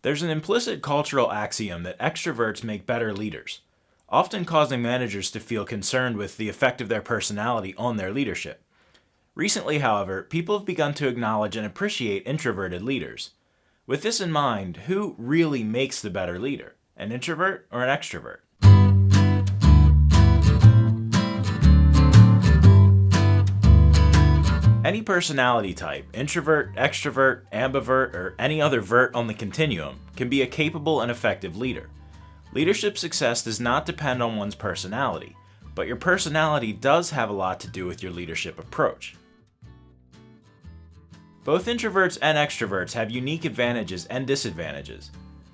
There's an implicit cultural axiom that extroverts make better leaders, often causing managers to feel concerned with the effect of their personality on their leadership. Recently, however, people have begun to acknowledge and appreciate introverted leaders. With this in mind, who really makes the better leader? An introvert or an extrovert? Any personality type, introvert, extrovert, ambivert, or any other vert on the continuum, can be a capable and effective leader. Leadership success does not depend on one's personality, but your personality does have a lot to do with your leadership approach. Both introverts and extroverts have unique advantages and disadvantages.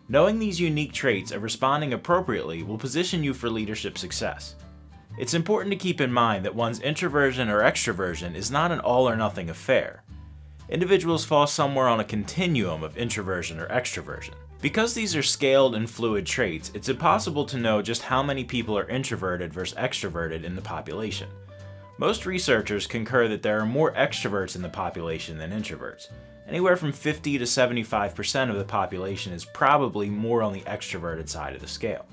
Knowing these unique traits of responding appropriately will position you for leadership success. It's important to keep in mind that one's introversion or extroversion is not an all-or-nothing affair. Individuals fall somewhere on a continuum of introversion or extroversion. Because these are scaled and fluid traits, it's impossible to know just how many people are introverted versus extroverted in the population. Most researchers concur that there are more extroverts in the population than introverts. Anywhere from 50 to 75% of the population is probably more on the extroverted side of the scale.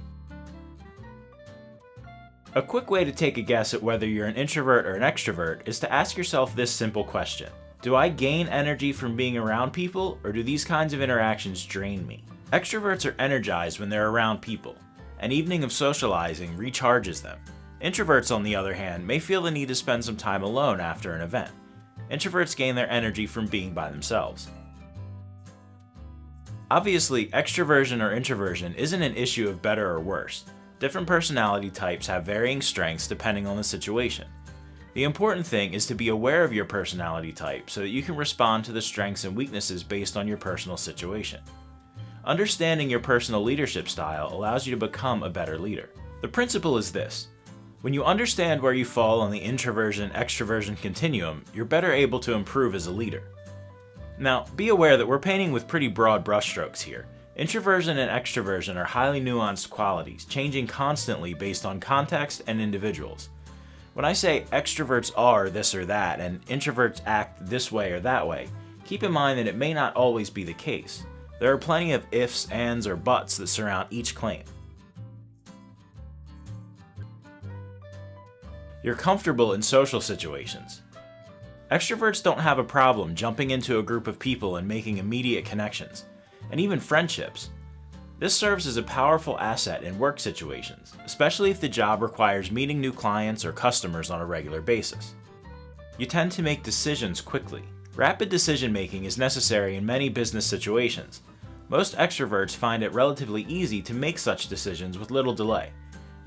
A quick way to take a guess at whether you're an introvert or an extrovert is to ask yourself this simple question. Do I gain energy from being around people, or do these kinds of interactions drain me? Extroverts are energized when they're around people. An evening of socializing recharges them. Introverts, on the other hand, may feel the need to spend some time alone after an event. Introverts gain their energy from being by themselves. Obviously, extroversion or introversion isn't an issue of better or worse. Different personality types have varying strengths depending on the situation. The important thing is to be aware of your personality type so that you can respond to the strengths and weaknesses based on your personal situation. Understanding your personal leadership style allows you to become a better leader. The principle is this. When you understand where you fall on the introversion-extroversion continuum, you're better able to improve as a leader. Now, be aware that we're painting with pretty broad brushstrokes here. Introversion and extroversion are highly nuanced qualities, changing constantly based on context and individuals. When I say extroverts are this or that and introverts act this way or that way, keep in mind that it may not always be the case. There are plenty of ifs, ands, or buts that surround each claim. You're comfortable in social situations. Extroverts don't have a problem jumping into a group of people and making immediate connections, and even friendships. This serves as a powerful asset in work situations, especially if the job requires meeting new clients or customers on a regular basis. You tend to make decisions quickly. Rapid decision-making is necessary in many business situations. Most extroverts find it relatively easy to make such decisions with little delay.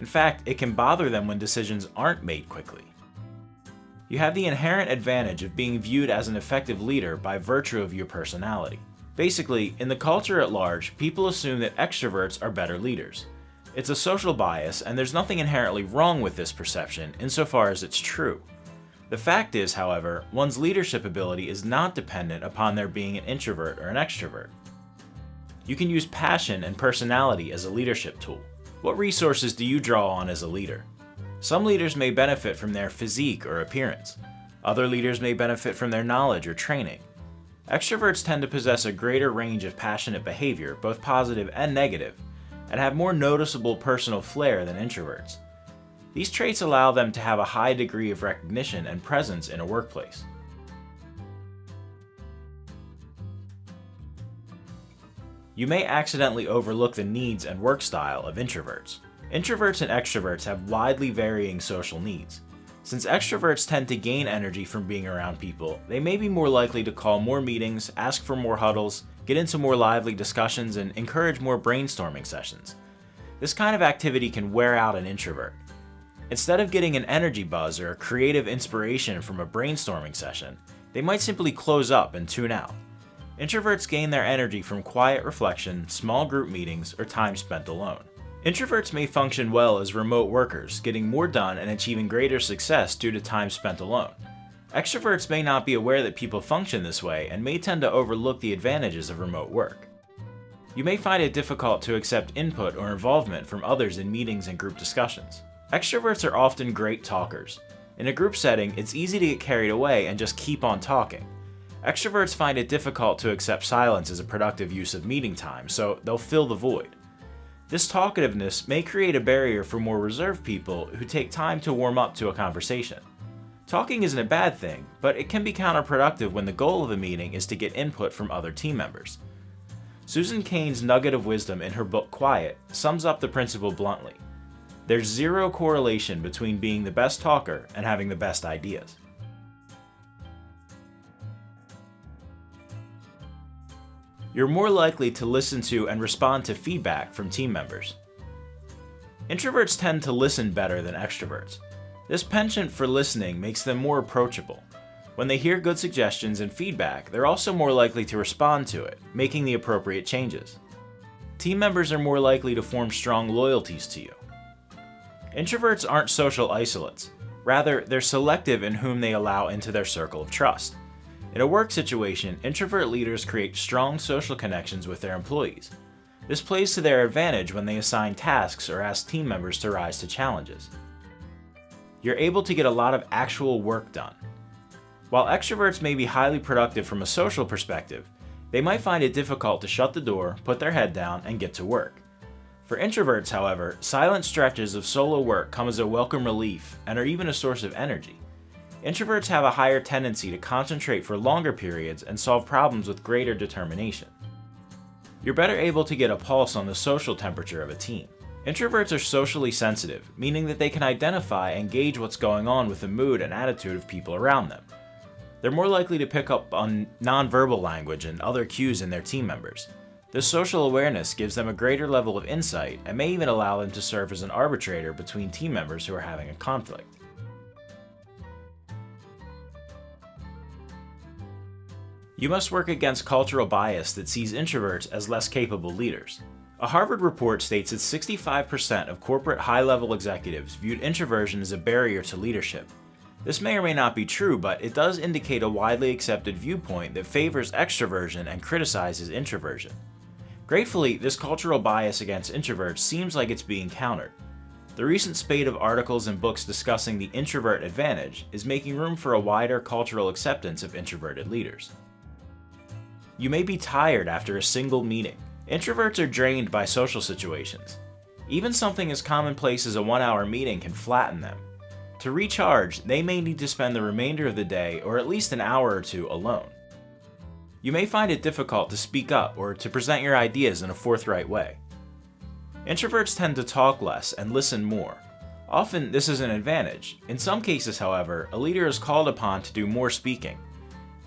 In fact, it can bother them when decisions aren't made quickly. You have the inherent advantage of being viewed as an effective leader by virtue of your personality. Basically, in the culture at large, people assume that extroverts are better leaders. It's a social bias, and there's nothing inherently wrong with this perception insofar as it's true. The fact is, however, one's leadership ability is not dependent upon there being an introvert or an extrovert. You can use passion and personality as a leadership tool. What resources do you draw on as a leader? Some leaders may benefit from their physique or appearance. Other leaders may benefit from their knowledge or training. Extroverts tend to possess a greater range of passionate behavior, both positive and negative, and have more noticeable personal flair than introverts. These traits allow them to have a high degree of recognition and presence in a workplace. You may accidentally overlook the needs and work style of introverts. Introverts and extroverts have widely varying social needs. Since extroverts tend to gain energy from being around people, they may be more likely to call more meetings, ask for more huddles, get into more lively discussions, and encourage more brainstorming sessions. This kind of activity can wear out an introvert. Instead of getting an energy buzz or a creative inspiration from a brainstorming session, they might simply close up and tune out. Introverts gain their energy from quiet reflection, small group meetings, or time spent alone. Introverts may function well as remote workers, getting more done and achieving greater success due to time spent alone. Extroverts may not be aware that people function this way and may tend to overlook the advantages of remote work. You may find it difficult to accept input or involvement from others in meetings and group discussions. Extroverts are often great talkers. In a group setting, it's easy to get carried away and just keep on talking. Extroverts find it difficult to accept silence as a productive use of meeting time, so they'll fill the void. This talkativeness may create a barrier for more reserved people who take time to warm up to a conversation. Talking isn't a bad thing, but it can be counterproductive when the goal of a meeting is to get input from other team members. Susan Cain's nugget of wisdom in her book Quiet sums up the principle bluntly. There's zero correlation between being the best talker and having the best ideas. You're more likely to listen to and respond to feedback from team members. Introverts tend to listen better than extroverts. This penchant for listening makes them more approachable. When they hear good suggestions and feedback, they're also more likely to respond to it, making the appropriate changes. Team members are more likely to form strong loyalties to you. Introverts aren't social isolates. Rather, they're selective in whom they allow into their circle of trust. In a work situation, introvert leaders create strong social connections with their employees. This plays to their advantage when they assign tasks or ask team members to rise to challenges. You're able to get a lot of actual work done. While extroverts may be highly productive from a social perspective, they might find it difficult to shut the door, put their head down, and get to work. For introverts, however, silent stretches of solo work come as a welcome relief and are even a source of energy. Introverts have a higher tendency to concentrate for longer periods and solve problems with greater determination. You're better able to get a pulse on the social temperature of a team. Introverts are socially sensitive, meaning that they can identify and gauge what's going on with the mood and attitude of people around them. They're more likely to pick up on nonverbal language and other cues in their team members. This social awareness gives them a greater level of insight and may even allow them to serve as an arbitrator between team members who are having a conflict. You must work against cultural bias that sees introverts as less capable leaders. A Harvard report states that 65% of corporate high-level executives viewed introversion as a barrier to leadership. This may or may not be true, but it does indicate a widely accepted viewpoint that favors extroversion and criticizes introversion. Gratefully, this cultural bias against introverts seems like it's being countered. The recent spate of articles and books discussing the introvert advantage is making room for a wider cultural acceptance of introverted leaders. You may be tired after a single meeting. Introverts are drained by social situations. Even something as commonplace as a 1-hour meeting can flatten them. To recharge, they may need to spend the remainder of the day or at least an hour or two alone. You may find it difficult to speak up or to present your ideas in a forthright way. Introverts tend to talk less and listen more. Often this is an advantage. In some cases, however, a leader is called upon to do more speaking.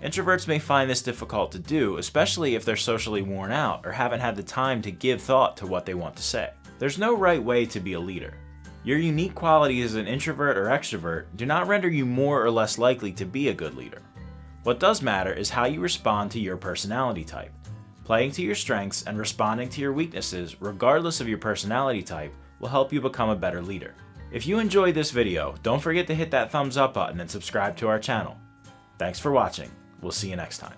Introverts may find this difficult to do, especially if they're socially worn out or haven't had the time to give thought to what they want to say. There's no right way to be a leader. Your unique qualities as an introvert or extrovert do not render you more or less likely to be a good leader. What does matter is how you respond to your personality type. Playing to your strengths and responding to your weaknesses, regardless of your personality type, will help you become a better leader. If you enjoyed this video, don't forget to hit that thumbs up button and subscribe to our channel. Thanks for watching. We'll see you next time.